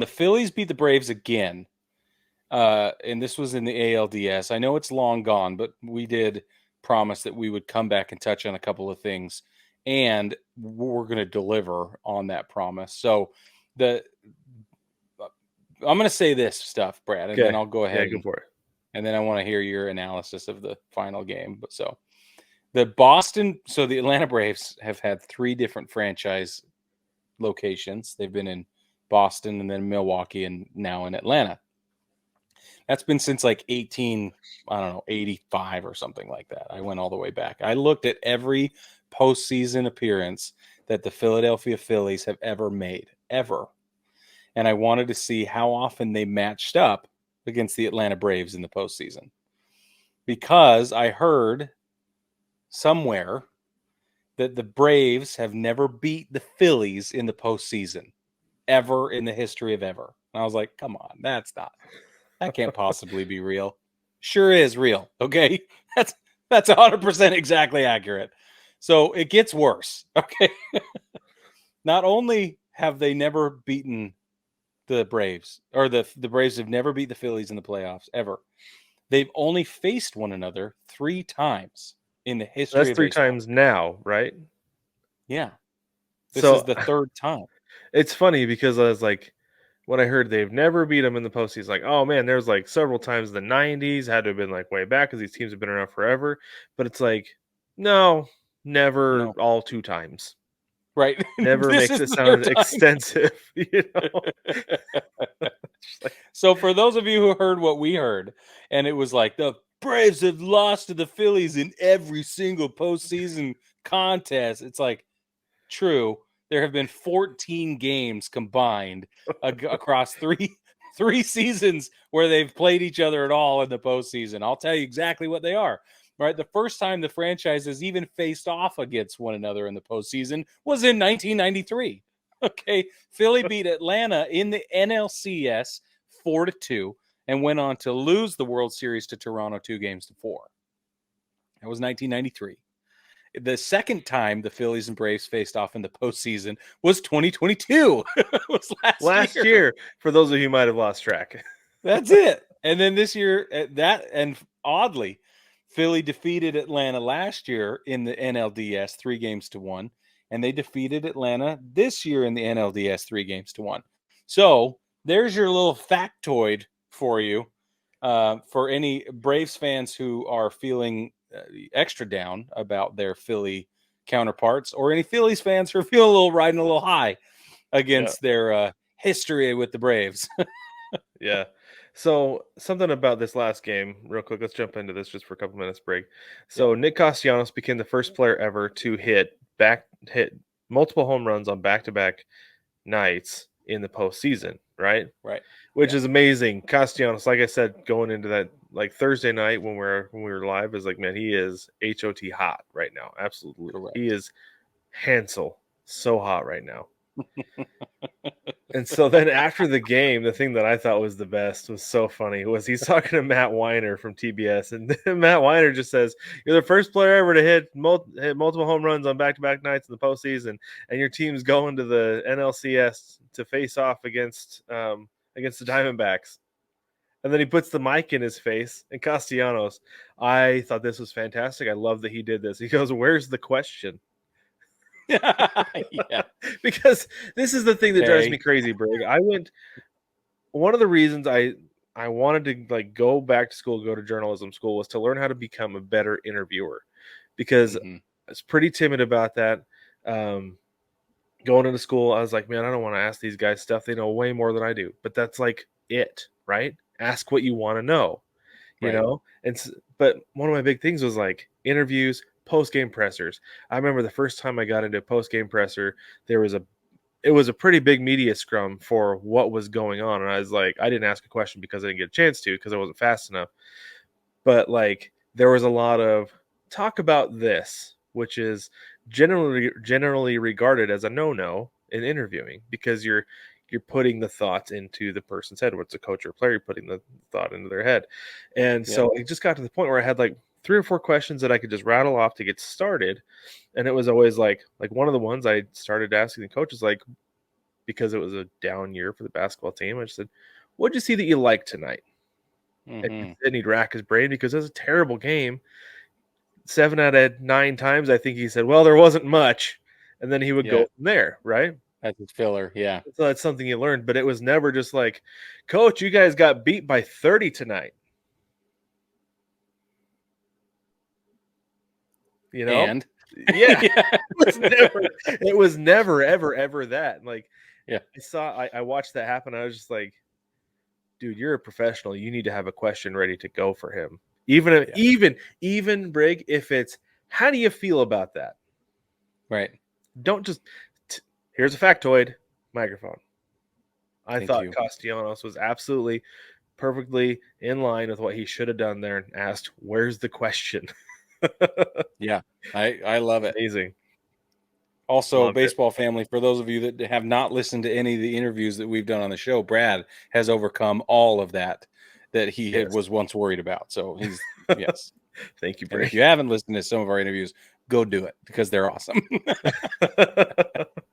the Phillies beat the Braves again, and this was in the ALDS. I know it's long gone, but we did promise that we would come back and touch on a couple of things, and we're going to deliver on that promise. So the I'm going to say this stuff, Brad, and then Okay. I'll go Yeah, ahead go for it. and then I want to hear your analysis of the final game. But so the Atlanta Braves have had 3 different franchise locations. They've been in Boston and then Milwaukee and now in Atlanta. That's been since like 85 or something like that. I went all the way back. I looked at every postseason appearance that the Philadelphia Phillies have ever made, ever. And I wanted to see how often they matched up against the Atlanta Braves in the postseason. Because I heard somewhere that the Braves have never beat the Phillies in the postseason ever in the history of ever. And I was like, come on, that can't possibly be real. Sure is real. Okay. That's 100% exactly accurate. So it gets worse. Okay. Not only have they never beaten the Braves, or the Braves have never beat the Phillies in the playoffs ever. They've only faced one another 3 times in the history That's of 3 baseball. times now, right? Yeah. This is So the 3rd time. it's funny because I was like, when I heard they've never beat them in the postseason, like, oh man, there's like several times in the '90s, had to have been like way back because these teams have been around forever. But it's like, no, never No. all 2 times. Right. Never This makes is it the 3rd sound time. extensive, you know. Just like, So for those of you who heard what we heard, and it was like the Braves have lost to the Phillies in every single postseason contest, it's like true. There have been 14 games combined across three seasons where they've played each other at all in the postseason. I'll tell you exactly what they are. Right, the first time the franchises even faced off against one another in the postseason was in 1993. Okay, Philly beat Atlanta in the NLCS 4-2 and went on to lose the World Series to Toronto 2-4. That was 1993. The second time the Phillies and Braves faced off in the postseason was 2022. It was last last year. year, for those of you who might have lost track. That's it. And then this year, oddly, Philly defeated Atlanta last year in the NLDS 3-1, and they defeated Atlanta this year in the NLDS 3-1. So there's your little factoid for you, for any Braves fans who are feeling extra down about their Philly counterparts, or any Phillies fans who are feeling riding a little high Yeah. against their history with the Braves. Yeah. So something about this last game, real quick. Let's jump into this just for a couple minutes break. Yep. So Nick Castellanos became the first player ever to hit multiple home runs on back-to-back nights in the postseason, right? Right. Which Yeah. is amazing. Castellanos, like I said, going into that like Thursday night when we were live, is like, man, he is hot right now. Absolutely, he Correct. is Hansel, so hot right now. And so then after the game, the thing that I thought was the best was so funny was he's talking to Matt Weiner from TBS, and Matt Weiner just says, "You're the first player ever to hit multiple home runs on back-to-back nights in the postseason, and your team's going to the NLCS to face off against the Diamondbacks." And then he puts the mic in his face, and Castellanos, I thought this was fantastic. I love that he did this. He goes, "Where's the question?" Yeah. Because this is the thing that drives me Hey. crazy, Brig. One of the reasons I wanted to like go back to school, go to journalism school, was to learn how to become a better interviewer, because I Mm-hmm. was pretty timid about that. Um, Going into school, I was like, man, I don't want to ask these guys stuff. They know way more than I do. But that's like it, right? Ask what you want to know, you Right. know. But one of my big things was like interviews, post game pressers. I remember the first time I got into a post game presser, there was a it was a pretty big media scrum for what was going on. And I was like, I didn't ask a question because I didn't get a chance to because I wasn't fast enough. But like there was a lot of talk about this, which is generally regarded as a no-no in interviewing, because you're putting the thoughts into the person's head. What's a coach or a player, you're putting the thought into their head. And Yep. so it just got to the point where I had like 3 or 4 questions that I could just rattle off to get started. And it was always like one of the ones I started asking the coaches, like, because it was a down year for the basketball team. I just said, "What'd you see that you liked tonight?" Mhm. And he'd rack his brain because it was a terrible game. 7 out of 9 times, I think he said, "Well, there wasn't much," and then he would Yeah, go from there, right? that's his filler. Yeah, So that's something you learned, but it was never just like, "Coach, you guys got beat by 30 tonight." You know? and Yeah. yeah, It was never, ever, ever that. Like, yeah, I watched that happen. I was just like, dude, you're a professional. You need to have a question ready to go for him. yeah. Even Brig, if it's how do you feel about that? Right. Don't just here's a factoid microphone. I Thank thought you. Castellanos was absolutely perfectly in line with what he should have done there and asked, where's the question? Yeah, I love it. Amazing. Also, Loved it. baseball family, for those of you that have not listened to any of the interviews that we've done on the show, Brad has overcome all of that he had Yes. was once worried about. So he's yes. Thank you, And if Brig. you haven't listened to some of our interviews, go do it because they're awesome.